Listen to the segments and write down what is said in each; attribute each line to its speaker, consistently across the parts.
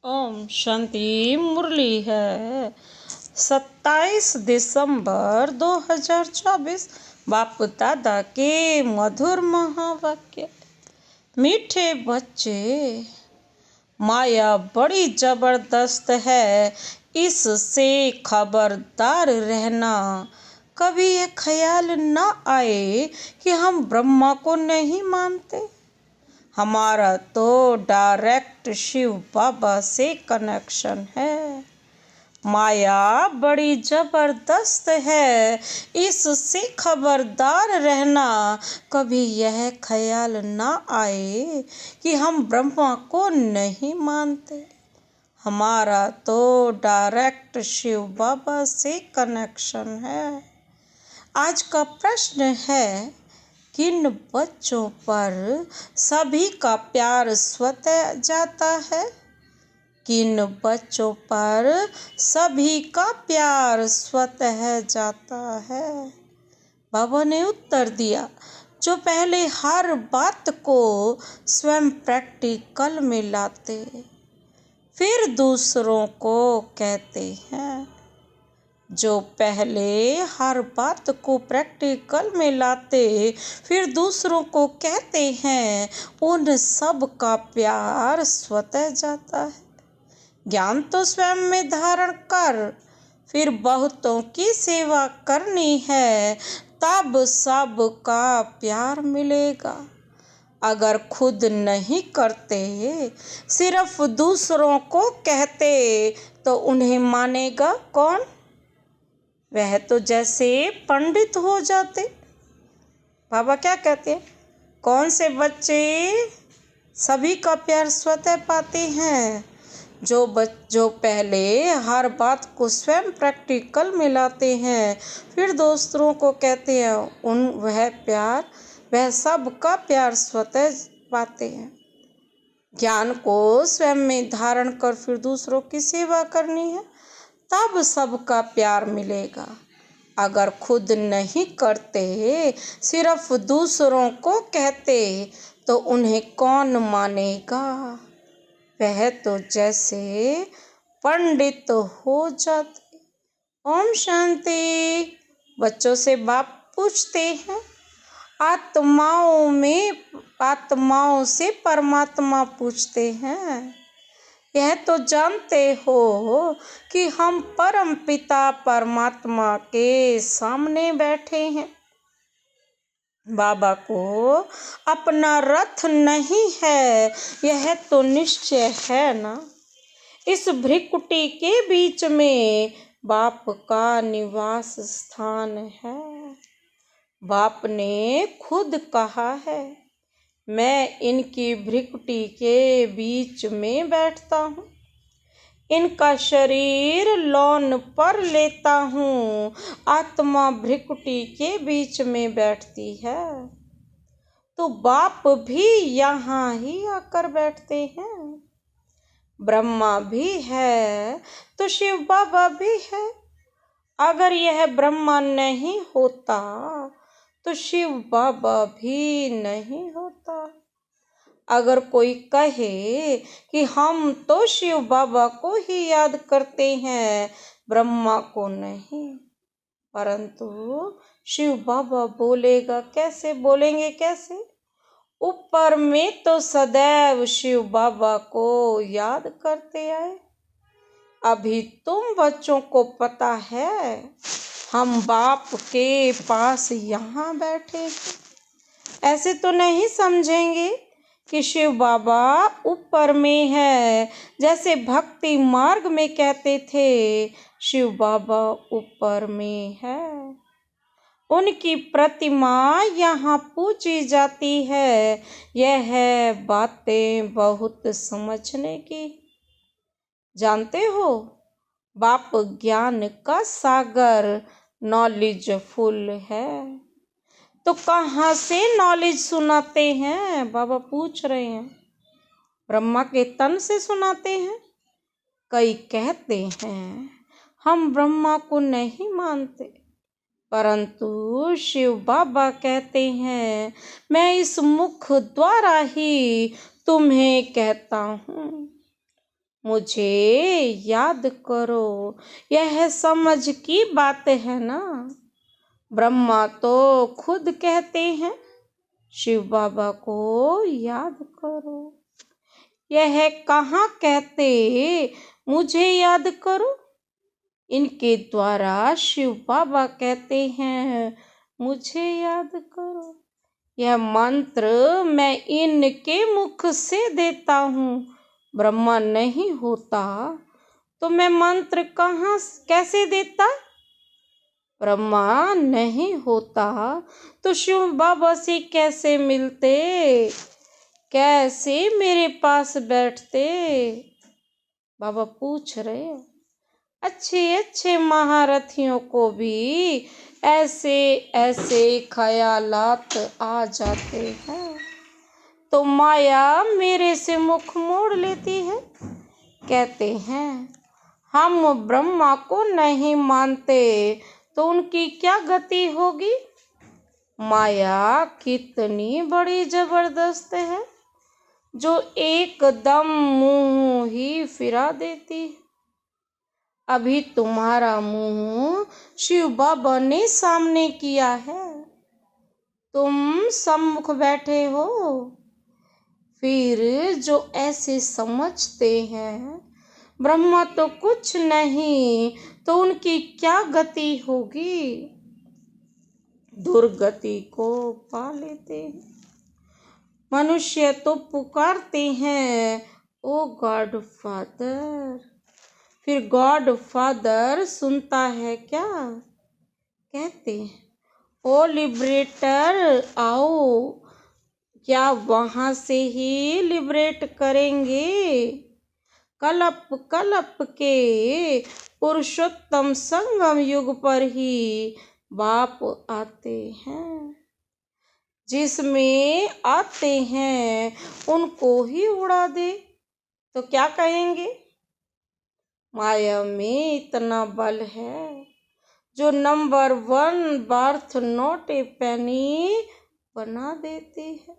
Speaker 1: ओम शांति। मुरली है 27 दिसंबर 2024। बाप दादा के मधुर महावाक्य। मीठे बच्चे, माया बड़ी जबरदस्त है, इससे खबरदार रहना। कभी ये ख्याल न आए कि हम ब्रह्मा को नहीं मानते। हमारा तो डायरेक्ट शिव बाबा से कनेक्शन है। माया बड़ी जबरदस्त है, इससे खबरदार रहना। कभी यह ख्याल ना आए कि हम ब्रह्मा को नहीं मानते। हमारा तो डायरेक्ट शिव बाबा से कनेक्शन है। आज का प्रश्न है, किन बच्चों पर सभी का प्यार स्वतः जाता है? किन बच्चों पर सभी का प्यार स्वतः जाता है? बाबा ने उत्तर दिया, जो पहले हर बात को स्वयं प्रैक्टिकल में लाते, फिर दूसरों को कहते हैं। जो पहले हर बात को प्रैक्टिकल में लाते, फिर दूसरों को कहते हैं, उन सब का प्यार स्वतः जाता है। ज्ञान तो स्वयं में धारण कर, फिर बहुतों की सेवा करनी है, तब सब का प्यार मिलेगा। अगर खुद नहीं करते, सिर्फ दूसरों को कहते, तो उन्हें मानेगा कौन? वह तो जैसे पंडित हो जाते। बाबा क्या कहते हैं? कौन से बच्चे सभी का प्यार स्वतः पाते हैं? जो पहले हर बात को स्वयं प्रैक्टिकल में लाते हैं, फिर दूसरों को कहते हैं, वह सब का प्यार स्वतः पाते हैं। ज्ञान को स्वयं में धारण कर फिर दूसरों की सेवा करनी है, तब सबका प्यार मिलेगा। अगर खुद नहीं करते, सिर्फ दूसरों को कहते, तो उन्हें कौन मानेगा? वह तो जैसे पंडित हो जाते। ओम शांति। बच्चों से बाप पूछते हैं, आत्माओं से परमात्मा पूछते हैं, यह तो जानते हो कि हम परम पिता परमात्मा के सामने बैठे हैं। बाबा को अपना रथ नहीं है, यह तो निश्चय है ना। इस भ्रिकुटी के बीच में बाप का निवास स्थान है। बाप ने खुद कहा है, मैं इनकी भ्रिकुटी के बीच में बैठता हूँ, इनका शरीर लौन पर लेता हूँ, आत्मा भ्रिकुटी के बीच में बैठती है। तो बाप भी यहाँ ही आकर बैठते हैं। ब्रह्मा भी है तो शिव बाबा भी है। अगर यह ब्रह्मा नहीं होता, तो शिव बाबा भी नहीं होता। अगर कोई कहे कि हम तो शिव बाबा को ही याद करते हैं, ब्रह्मा को नहीं, परंतु शिव बाबा बोलेगा कैसे? बोलेंगे कैसे? ऊपर में तो सदैव शिव बाबा को याद करते आए। अभी तुम बच्चों को पता है, हम बाप के पास यहाँ बैठे हैं। ऐसे तो नहीं समझेंगे कि शिव बाबा ऊपर में है। जैसे भक्ति मार्ग में कहते थे, शिव बाबा ऊपर में है, उनकी प्रतिमा यहाँ पूजी जाती है। यह है बातें बहुत समझने की। जानते हो, बाप ज्ञान का सागर नॉलेजफुल है, तो कहाँ से नॉलेज सुनाते हैं? बाबा पूछ रहे हैं। ब्रह्मा के तन से सुनाते हैं। कई कहते हैं, हम ब्रह्मा को नहीं मानते, परंतु शिव बाबा कहते हैं, मैं इस मुख द्वारा ही तुम्हें कहता हूँ। मुझे याद करो। यह समझ की बात है ना। ब्रह्मा तो खुद कहते हैं शिव बाबा को याद करो। यह कहाँ कहते मुझे याद करो। इनके द्वारा शिव बाबा कहते हैं मुझे याद करो। यह मंत्र मैं इनके मुख से देता हूँ। ब्रह्मा नहीं होता तो मैं मंत्र कैसे देता। ब्रह्मा नहीं होता तो शिव बाबा से कैसे मिलते, कैसे मेरे पास बैठते। बाबा पूछ रहे अच्छे अच्छे महारथियों को भी ऐसे ऐसे ख्यालात आ जाते हैं तो माया मेरे से मुख मोड़ लेती है। कहते हैं हम ब्रह्मा को नहीं मानते तो उनकी क्या गति होगी। माया कितनी बड़ी जबरदस्त है जो एकदम मुंह ही फिरा देती है। अभी तुम्हारा मुंह शिव बाबा ने सामने किया है, तुम सम्मुख बैठे हो। फिर जो ऐसे समझते हैं ब्रह्मा तो कुछ नहीं तो उनकी क्या गति होगी। दुर्गति को पा लेते हैं। मनुष्य तो पुकारते हैं ओ गॉड फादर। फिर गॉड फादर सुनता है क्या। कहते हैं ओ लिबरेटर आओ। क्या वहां से ही लिबरेट करेंगे। कलप कलप के पुरुषोत्तम संगम युग पर ही बाप आते हैं। जिसमें आते हैं उनको ही उड़ा दे तो क्या कहेंगे। माया में इतना बल है जो नंबर 1 बर्थ नॉट ए पेनी बना देती है।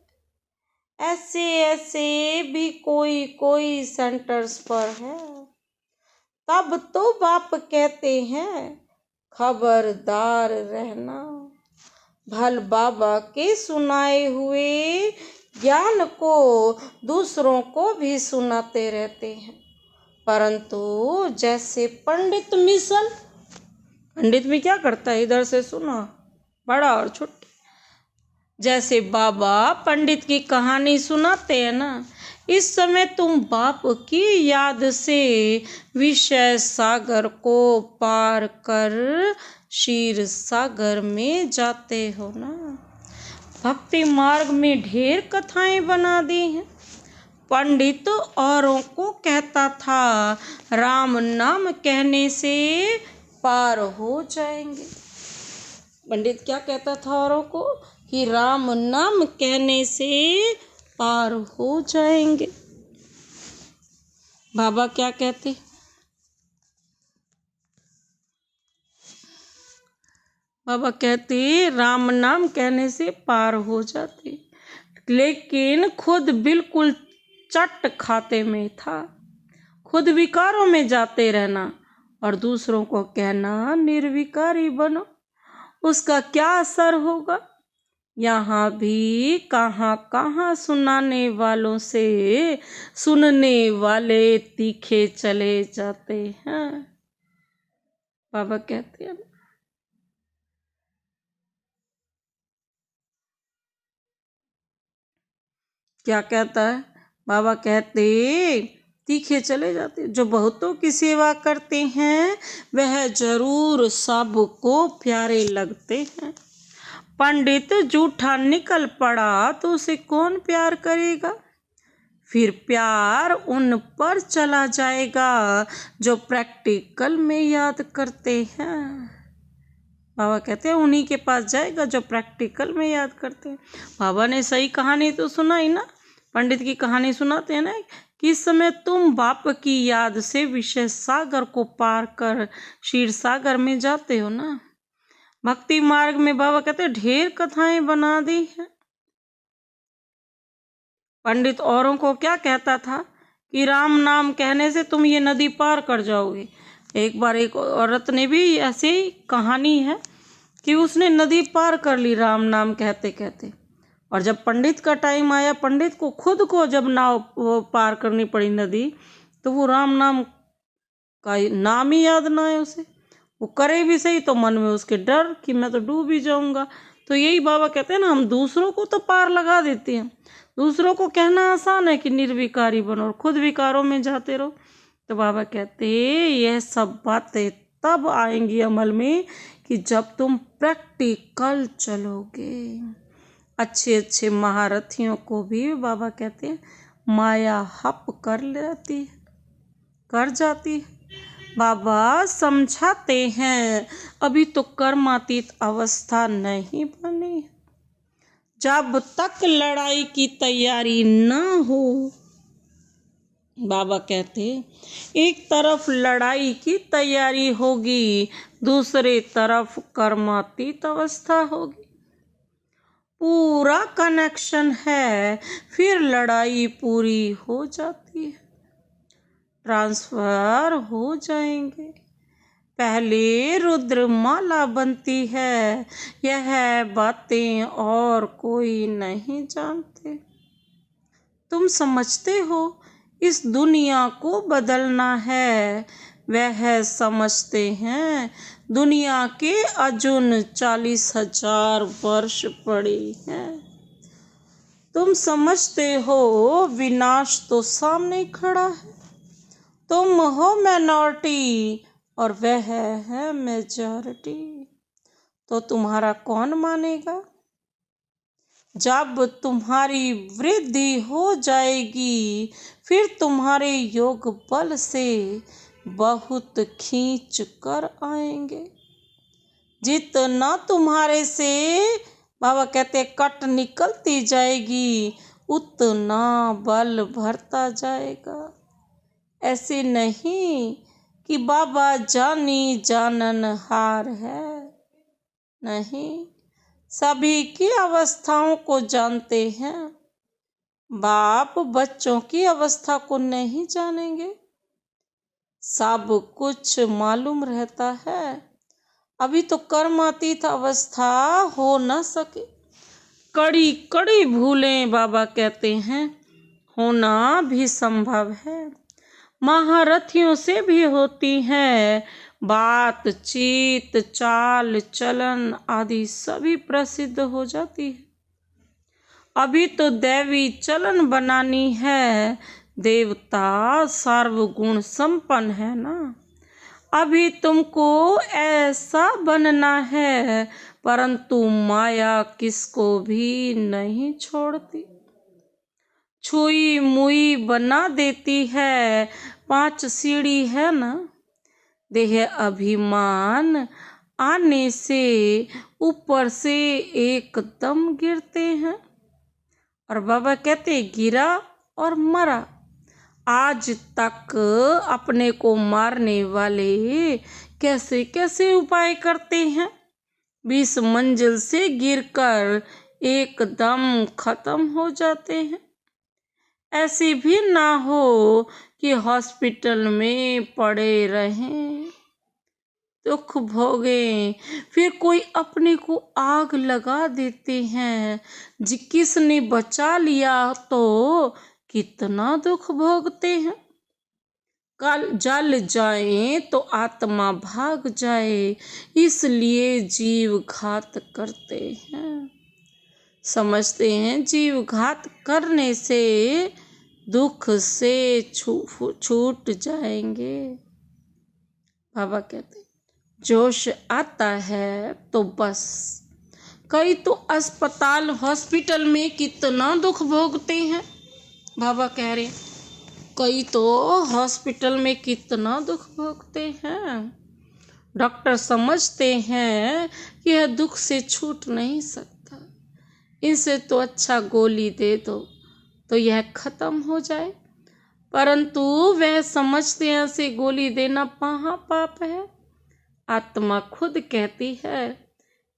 Speaker 1: ऐसे ऐसे भी कोई कोई सेंटर्स पर है। तब तो बाप कहते हैं खबरदार रहना। भल बाबा के सुनाए हुए ज्ञान को दूसरों को भी सुनाते रहते हैं। परंतु जैसे पंडित मिसल, पंडित भी क्या करता है इधर से सुना बड़ा और छोटा। जैसे बाबा पंडित की कहानी सुनाते हैं ना, इस समय तुम बाप की याद से विषय सागर को पार कर क्षीर सागर में जाते हो ना। भक्ति मार्ग में ढेर कथाएं बना दी हैं। पंडित औरों को कहता था राम नाम कहने से पार हो जाएंगे। पंडित क्या कहता था औरों को कि राम नाम कहने से पार हो जाएंगे। बाबा क्या कहते, बाबा कहते राम नाम कहने से पार हो जाते, लेकिन खुद बिल्कुल चट खाते में था। खुद विकारों में जाते रहना और दूसरों को कहना निर्विकारी बनो। उसका क्या असर होगा। यहाँ भी कहाँ कहाँ सुनाने वालों से सुनने वाले तीखे चले जाते हैं। बाबा कहते हैं क्या कहता है बाबा कहते तीखे चले जाते। जो बहुतों की सेवा करते हैं वह जरूर सबको प्यारे लगते हैं। पंडित जूठा निकल पड़ा तो उसे कौन प्यार करेगा। फिर प्यार उन पर चला जाएगा जो प्रैक्टिकल में याद करते हैं। बाबा कहते हैं उन्हीं के पास जाएगा जो प्रैक्टिकल में याद करते हैं। बाबा ने सही कहानी तो सुनाई ना। पंडित की कहानी सुनाते हैं ना कि इस समय तुम बाप की याद से विषय सागर को पार कर क्षीर सागर में जाते हो ना। भक्ति मार्ग में बाबा कहते हैं ढेर कथाएं बना दी हैं। पंडित औरों को क्या कहता था कि राम नाम कहने से तुम ये नदी पार कर जाओगे। एक बार एक औरत ने भी ऐसे ही कहानी है कि उसने नदी पार कर ली राम नाम कहते कहते, और जब पंडित का टाइम आया, पंडित को खुद को जब नाव वो पार करनी पड़ी नदी, तो वो राम नाम का नाम ही याद ना आए उसे। वो करे भी सही तो मन में उसके डर कि मैं तो डूब ही जाऊंगा। तो यही बाबा कहते हैं ना, हम दूसरों को तो पार लगा देते हैं, दूसरों को कहना आसान है कि निर्विकारी बनो और खुद विकारों में जाते रहो। तो बाबा कहते यह सब बातें तब आएंगी अमल में कि जब तुम प्रैक्टिकल चलोगे। अच्छे अच्छे महारथियों को भी बाबा कहते हैं माया हप कर जाती है। बाबा समझाते हैं अभी तो कर्मातीत अवस्था नहीं बनी, जब तक लड़ाई की तैयारी न हो। बाबा कहते एक तरफ लड़ाई की तैयारी होगी, दूसरे तरफ कर्मातीत अवस्था होगी। पूरा कनेक्शन है, फिर लड़ाई पूरी हो जाती है, ट्रांसफर हो जाएंगे। पहले रुद्रमाला बनती है, यह बातें और कोई नहीं जानते। तुम समझते हो इस दुनिया को बदलना है, वह समझते हैं दुनिया के अजुन 40,000 वर्ष पड़े हैं। तुम समझते हो विनाश तो सामने खड़ा है, तुम हो माइनॉरिटी और वह है मेजॉरिटी, तो तुम्हारा कौन मानेगा? जब तुम्हारी वृद्धि हो जाएगी, फिर तुम्हारे योग बल से बहुत खींच कर आएंगे। जितना तुम्हारे से बाबा कहते कट निकलती जाएगी, उतना बल भरता जाएगा। ऐसे नहीं कि बाबा जानी जानन हार है, नहीं, सभी की अवस्थाओं को जानते हैं। बाप बच्चों की अवस्था को नहीं जानेंगे, सब कुछ मालूम रहता है। अभी तो कर्मातीत अवस्था हो न सके, कड़ी कड़ी भूलें बाबा कहते हैं होना भी संभव है, महारथियों से भी होती हैं। बातचीत चाल चलन आदि सभी प्रसिद्ध हो जाती है। अभी तो दैवी चलन बनानी है, देवता सर्वगुण संपन्न है ना। अभी तुमको ऐसा बनना है, परंतु माया किसको भी नहीं छोड़ती, छुई मुई बना देती है। 5 सीढ़ी है ना, देह अभिमान आने से ऊपर से एकदम गिरते हैं। और बाबा कहते गिरा और मरा। आज तक अपने को मारने वाले कैसे कैसे उपाय करते हैं, 20 मंजिल से गिरकर एकदम खत्म हो जाते हैं। ऐसे भी ना हो कि हॉस्पिटल में पड़े रहें, दुख भोगें, फिर कोई अपने को आग लगा देते हैं। किसने बचा लिया तो कितना दुख भोगते हैं। कल जल जाए तो आत्मा भाग जाए, इसलिए जीव घात करते हैं। समझते हैं जीव घात करने से दुख से छूट जाएंगे। बाबा कहते जोश आता है तो बस। कई तो अस्पताल हॉस्पिटल में कितना दुख भोगते हैं, बाबा कह रहे कई तो हॉस्पिटल में कितना दुख भोगते हैं। डॉक्टर समझते हैं कि यह दुख से छूट नहीं सकता, इनसे तो अच्छा गोली दे दो तो यह खत्म हो जाए, परंतु वह समझते हैं से गोली देना महापाप है। आत्मा खुद कहती है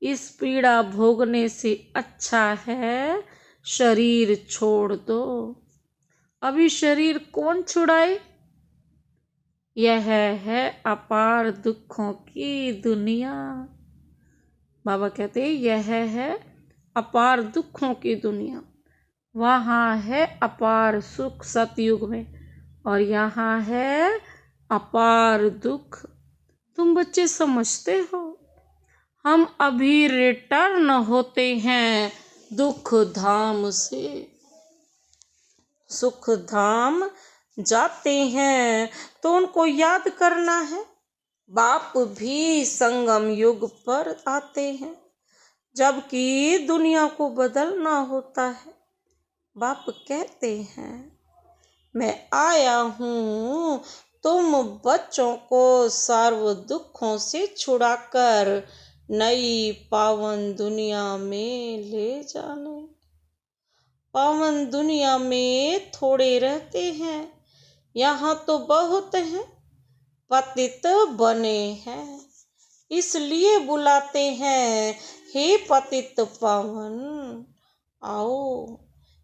Speaker 1: इस पीड़ा भोगने से अच्छा है शरीर छोड़ दो। अभी शरीर कौन छुड़ाए। यह है अपार दुखों की दुनिया। बाबा कहते हैं यह है अपार दुखों की दुनिया। वहाँ है अपार सुख सतयुग में, और यहाँ है अपार दुख। तुम बच्चे समझते हो, हम अभी रिटर्न होते हैं दुख धाम से, सुख धाम जाते हैं तो उनको याद करना है। बाप भी संगम युग पर आते हैं, जबकि दुनिया को बदलना होता है। बाप कहते हैं मैं आया हूँ तुम बच्चों को सर्व दुखों से छुड़ाकर नई पावन दुनिया में ले जाने। पावन दुनिया में थोड़े रहते हैं, यहाँ तो बहुत हैं, पतित बने हैं, इसलिए बुलाते हैं हे पतित पावन आओ।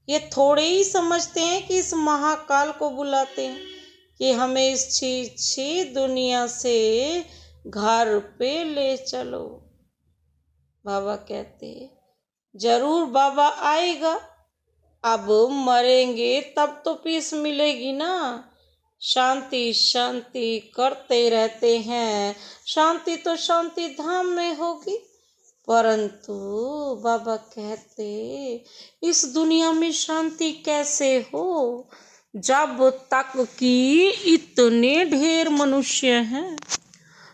Speaker 1: ये थोड़े ही समझते हैं कि इस महाकाल को बुलाते हैं कि हमें इस छी दुनिया से घर पे ले चलो। बाबा कहते जरूर बाबा आएगा, अब मरेंगे तब तो पीस मिलेगी ना। शांति शांति करते रहते हैं, शांति तो शांति धाम में होगी, परंतु बाबा कहते इस दुनिया में शांति कैसे हो जब तक कि इतने ढेर मनुष्य हैं।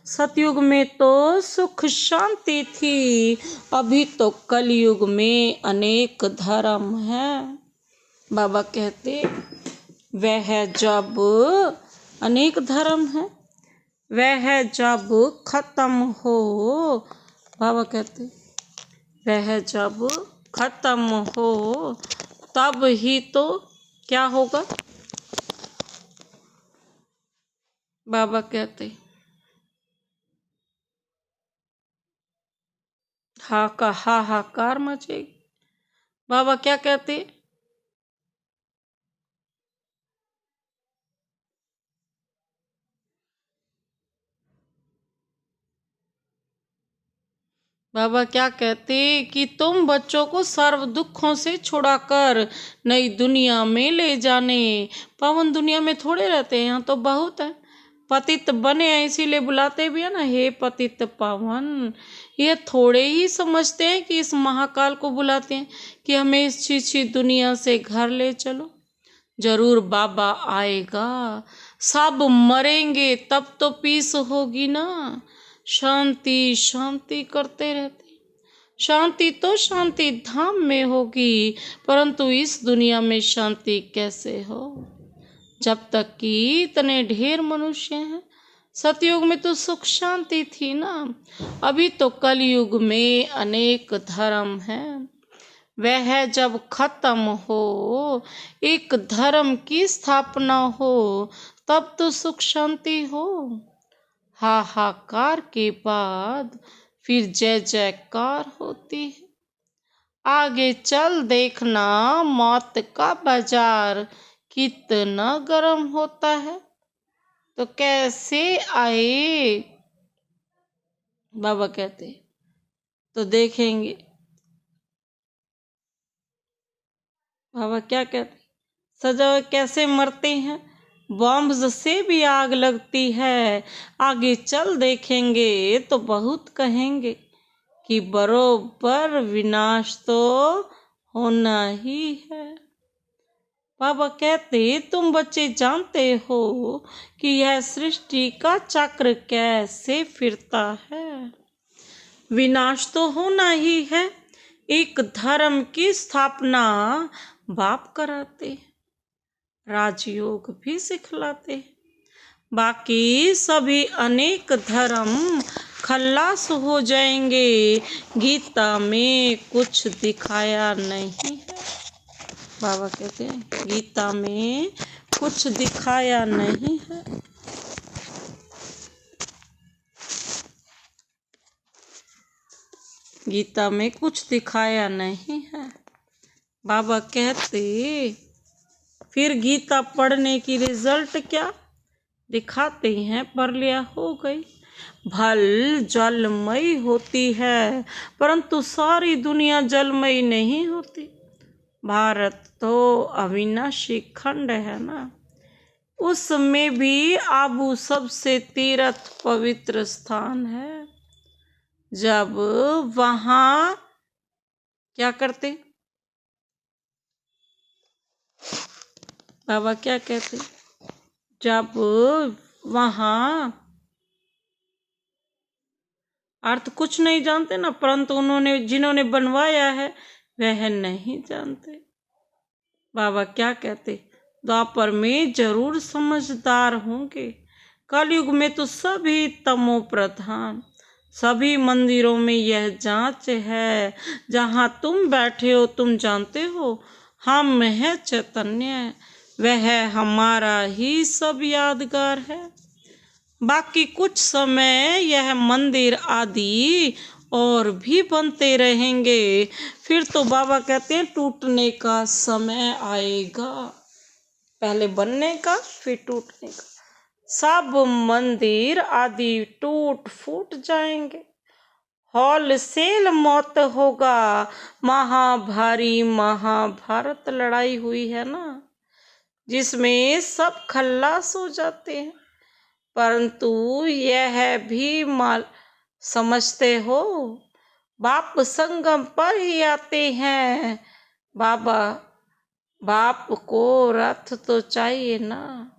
Speaker 1: सतयुग में तो सुख शांति थी, अभी तो कलयुग में अनेक धर्म हैं। बाबा कहते वह जब अनेक धर्म है, वह जब खत्म हो, बाबा कहते वह जब खत्म हो तब ही तो क्या होगा। बाबा कहते हाहाकार मचेगी। बाबा क्या कहते बाबा क्या कहते कि तुम बच्चों को सर्व दुखों से छुड़ाकर नई दुनिया में ले जाने। पावन दुनिया में थोड़े रहते हैं, यहाँ तो बहुत है, पतित बने हैं, इसीलिए बुलाते भी है ना हे पतित पावन। ये थोड़े ही समझते हैं कि इस महाकाल को बुलाते हैं कि हमें इस छी दुनिया से घर ले चलो। जरूर बाबा आएगा, सब मरेंगे तब तो पीस होगी ना। शांति शांति करते रहते, शांति तो शांति धाम में होगी, परंतु इस दुनिया में शांति कैसे हो जब तक कि इतने ढेर मनुष्य हैं। सतयुग में तो सुख शांति थी ना, अभी तो कलयुग में अनेक धर्म हैं। वह जब खत्म हो, एक धर्म की स्थापना हो, तब तो सुख शांति हो। हाहाकार के बाद फिर जय जयकार होती है। आगे चल देखना मौत का बाजार कितना गर्म होता है, तो कैसे आए। बाबा कहते तो देखेंगे। बाबा क्या कहते सजा कैसे मरते हैं, बॉम्ब से भी आग लगती है। आगे चल देखेंगे तो बहुत कहेंगे कि बरोबर विनाश तो होना ही है। बाबा कहते तुम बच्चे जानते हो कि यह सृष्टि का चक्र कैसे फिरता है। विनाश तो होना ही है, एक धर्म की स्थापना बाप कराते, राजयोग भी सिखलाते, बाकी सभी अनेक धर्म खल्लास हो जाएंगे। गीता में कुछ दिखाया नहीं है। बाबा कहते हैं गीता में कुछ दिखाया नहीं है। गीता में कुछ दिखाया नहीं है। बाबा कहते फिर गीता पढ़ने की रिजल्ट क्या दिखाते हैं, परलिया हो गई। भल जलमयी होती है, परंतु सारी दुनिया जलमयी नहीं होती। भारत तो अविनाशी खंड है ना, उसमें भी आबू सबसे तीर्थ पवित्र स्थान है। जब वहां क्या करते बाबा, क्या कहते, जब वहां अर्थ कुछ नहीं जानते ना, परंतु उन्होंने जिन्होंने बनवाया है वह नहीं जानते। बाबा क्या कहते, द्वापर में जरूर समझदार होंगे, कलयुग में तो सभी तमो प्रधान। सभी मंदिरों में यह जांच है, जहां तुम बैठे हो तुम जानते हो हम है चैतन्य, वह हमारा ही सब यादगार है। बाकी कुछ समय यह मंदिर आदि और भी बनते रहेंगे, फिर तो बाबा कहते हैं टूटने का समय आएगा। पहले बनने का फिर टूटने का। सब मंदिर आदि टूट फूट जाएंगे, होलसेल मौत होगा। महाभारी महाभारत लड़ाई हुई है ना, जिसमें सब खल्लास हो जाते हैं, परंतु यह भी माल समझते हो बाप संगम पर ही आते हैं। बाबा बाप को रथ तो चाहिए ना।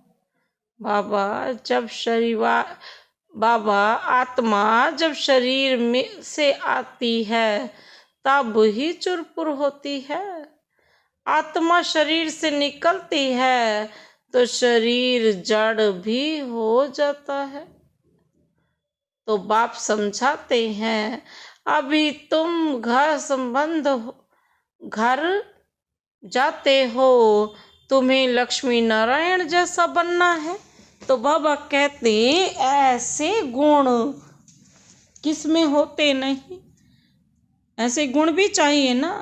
Speaker 1: बाबा जब बाबा आत्मा जब शरीर में से आती है तब ही चुरपुर होती है। आत्मा शरीर से निकलती है तो शरीर जड़ भी हो जाता है। तो बाप समझाते हैं अभी तुम घर जाते हो, तुम्हें लक्ष्मी नारायण जैसा बनना है। तो बाबा कहते ऐसे गुण किसमें होते नहीं, ऐसे गुण भी चाहिए ना।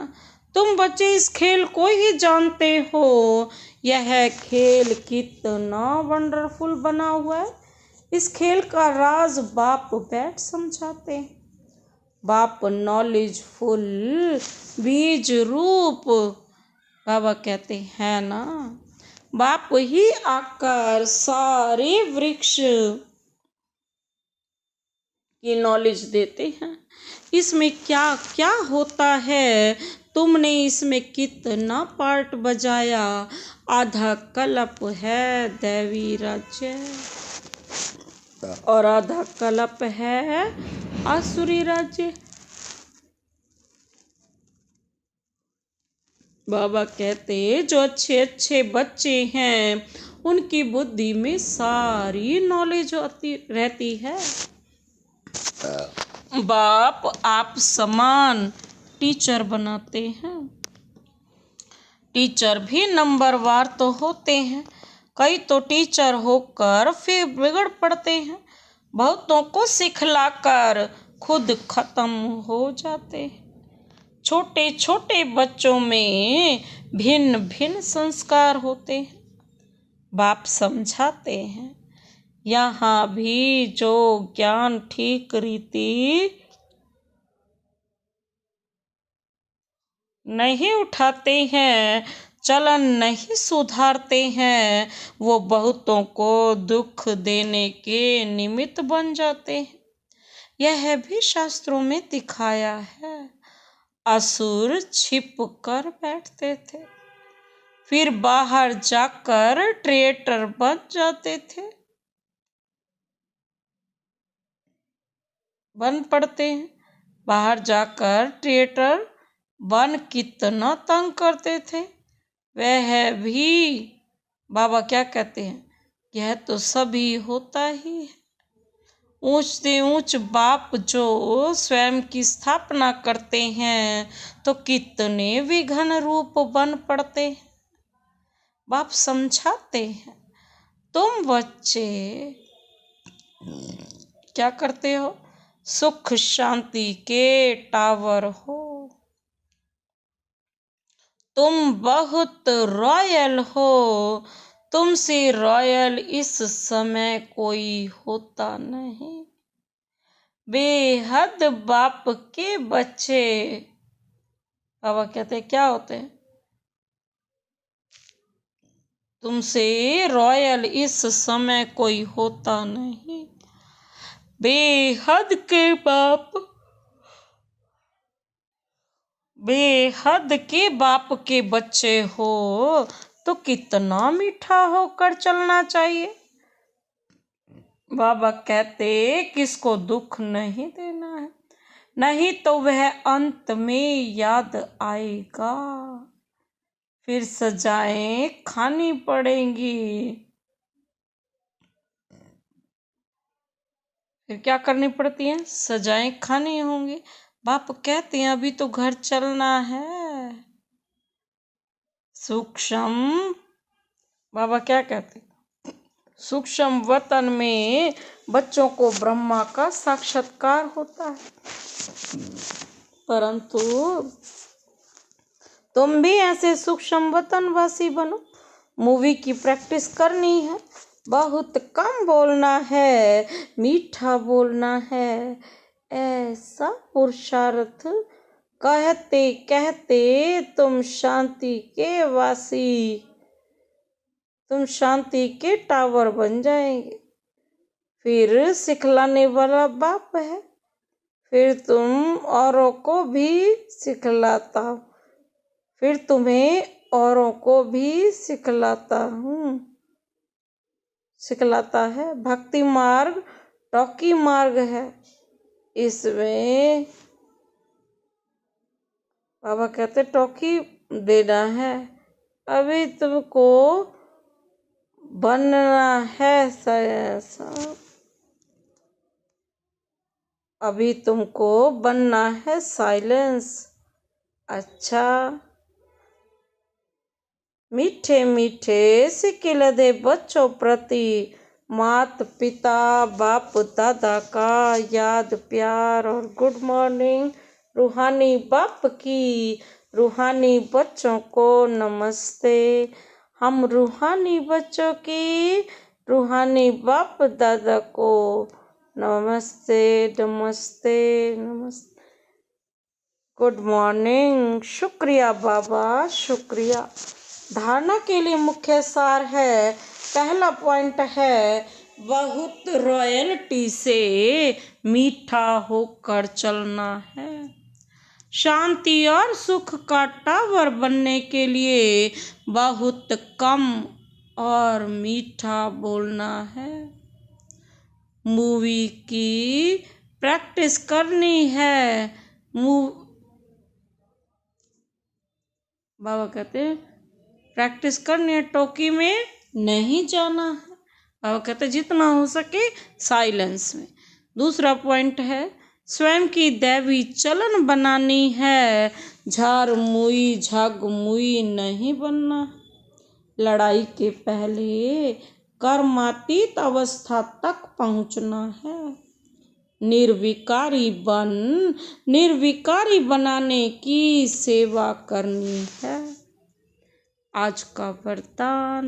Speaker 1: तुम बच्चे इस खेल को ही जानते हो, यह खेल कितना वंडरफुल बना हुआ है। इस खेल का राज बाप बैठ समझाते हैं। बाप नॉलेजफुल बीज रूप बाबा कहते हैं ना, बाप ही आकर सारे वृक्ष की नॉलेज देते हैं। इसमें क्या क्या होता है, तुमने इसमें कितना पार्ट बजाया। आधा कल्प है दैवी राज्य और आधा कल्प है आसुरी राज्य। बाबा कहते जो अच्छे अच्छे बच्चे हैं उनकी बुद्धि में सारी नॉलेज आती रहती है। बाप आप समान टीचर बनाते हैं। टीचर भी नंबरवार तो होते हैं, कई तो टीचर होकर फिर बिगड़ पड़ते हैं, बहुतों को सिखलाकर खुद खत्म हो जाते हैं। छोटे छोटे बच्चों में भिन्न भिन्न संस्कार होते हैं। बाप समझाते हैं यहाँ भी जो ज्ञान ठीक रीति नहीं उठाते हैं, चलन नहीं सुधारते हैं, वो बहुतों को दुख देने के निमित्त बन जाते हैं। यह भी शास्त्रों में दिखाया है। असुर छिप कर बैठते थे, फिर बाहर जाकर ट्रेटर बन जाते थे। बन पड़ते हैं, बाहर जाकर ट्रेटर बन कितना तंग करते थे। वह भी बाबा क्या कहते हैं, यह तो सभी होता ही है। ऊंच से ऊंच बाप जो स्वयं की स्थापना करते हैं तो कितने विघन रूप बन पड़ते हैं। बाप समझाते हैं तुम बच्चे क्या करते हो, सुख शांति के टावर हो। तुम बहुत रॉयल हो, तुमसे रॉयल इस समय कोई होता नहीं। बेहद बाप के बच्चे, बाबा कहते हैं क्या होते हैं? तुमसे रॉयल इस समय कोई होता नहीं। बेहद के बाप, बेहद के बाप के बच्चे हो तो कितना मीठा होकर चलना चाहिए। बाबा कहते किसको दुख नहीं देना है, नहीं तो वह अंत में याद आएगा, फिर सजाएं खानी पड़ेंगी। फिर क्या करनी पड़ती है? सजाएं खानी होंगी। बाप कहते हैं अभी तो घर चलना है। सूक्ष्म, बाबा क्या कहते हैं? सूक्ष्म वतन में बच्चों को ब्रह्मा का साक्षात्कार होता है, परंतु तुम भी ऐसे सूक्ष्म वतन वासी बनो। मूवी की प्रैक्टिस करनी है, बहुत कम बोलना है, मीठा बोलना है, ऐसा पुरुषार्थ कहते कहते तुम शांति के वासी, तुम शांति के टावर बन जाएंगे। फिर सिखलाने वाला बाप है, फिर तुम औरों को भी सिखलाता, फिर तुम्हें औरों को भी सिखलाता है। भक्ति मार्ग टॉकी मार्ग है, इसमें बाबा कहते टॉकी देना है। अभी तुमको बनना है अभी तुमको बनना है साइलेंस। अच्छा, मीठे मीठे सिक्के दे बच्चों प्रति मात पिता बाप दादा का याद प्यार और गुड मॉर्निंग। रूहानी बाप की रूहानी बच्चों को नमस्ते। हम रूहानी बच्चों की रूहानी बाप दादा को नमस्ते नमस्ते नमस्ते। Good morning. शुक्रिया बाबा, शुक्रिया। धारणा के लिए मुख्य सार है, पहला पॉइंट है बहुत रॉयल्टी से मीठा होकर चलना है। शांति और सुख का टावर बनने के लिए बहुत कम और मीठा बोलना है। मूवी की प्रैक्टिस करनी है। बाबा कहते हैं प्रैक्टिस करनी है, टोकी में नहीं जाना है। बाबा कहते जितना हो सके साइलेंस में। दूसरा पॉइंट है स्वयं की दैवी चलन बनानी है, झार मुई झाग मुई नहीं बनना। लड़ाई के पहले कर्मातीत अवस्था तक पहुंचना है। निर्विकारी बनाने की सेवा करनी है। आज का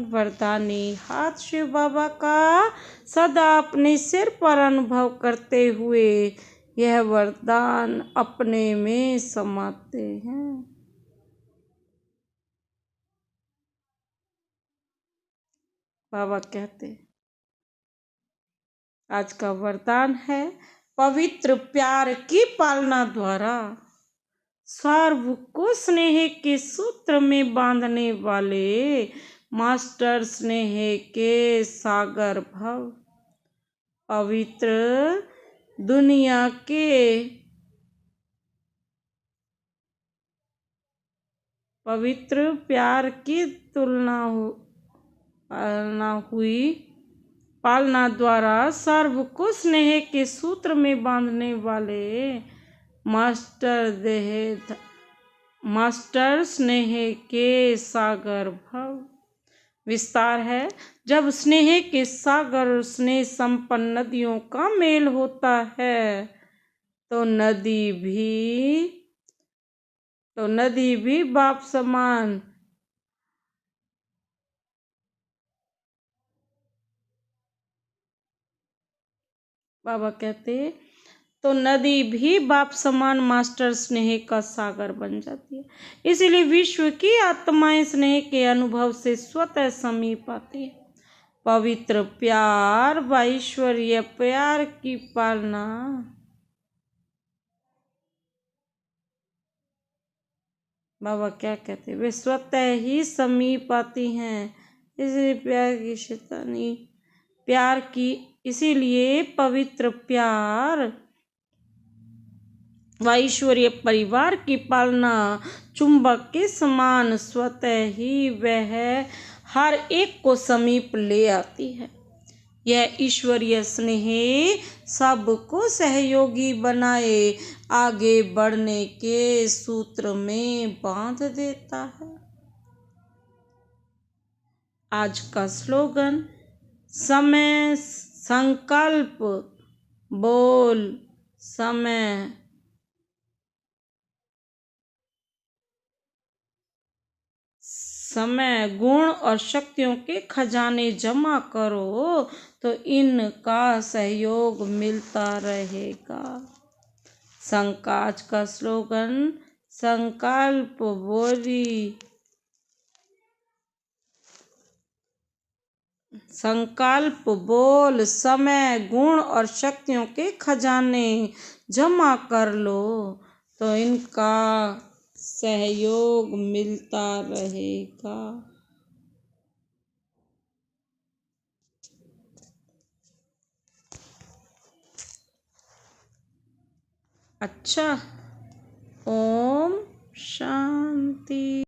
Speaker 1: वरदानी हाथ शिव बाबा का सदा अपने सिर पर अनुभव करते हुए यह वरदान अपने में समाते हैं। बाबा कहते आज का वरदान है पवित्र प्यार की पालना द्वारा सर्व को स्नेह के सूत्र में बांधने वाले मास्टर स्नेह के सागर भव। पवित्र दुनिया के पवित्र प्यार की पालना द्वारा सर्व को स्नेह के सूत्र में बांधने वाले मास्टर स्नेह के सागर भव। विस्तार है जब स्नेह के सागर और स्नेह संपन्न नदियों का मेल होता है तो नदी भी तो नदी भी बाप समान। बाबा कहते तो नदी भी बाप समान मास्टर स्नेह का सागर बन जाती है। इसीलिए विश्व की आत्माएं स्नेह के अनुभव से स्वतः समीप आती है। पवित्र प्यार व ईश्वरीय प्यार की पालना। बाबा क्या कहते वे स्वतः ही समीप आती हैं। इसलिए प्यार की इसीलिए पवित्र प्यार व ईश्वरीय परिवार की पालना चुंबक के समान स्वतः ही वह हर एक को समीप ले आती है। यह ईश्वरीय स्नेह सबको सहयोगी बनाए आगे बढ़ने के सूत्र में बांध देता है। आज का स्लोगन समय संकल्प बोल समय। समय गुण और शक्तियों के खजाने जमा करो तो इनका सहयोग मिलता रहेगा। आज का स्लोगन संकल्प बोली संकल्प बोल समय गुण और शक्तियों के खजाने जमा कर लो तो इनका सहयोग मिलता रहेगा। अच्छा, ओम शांति।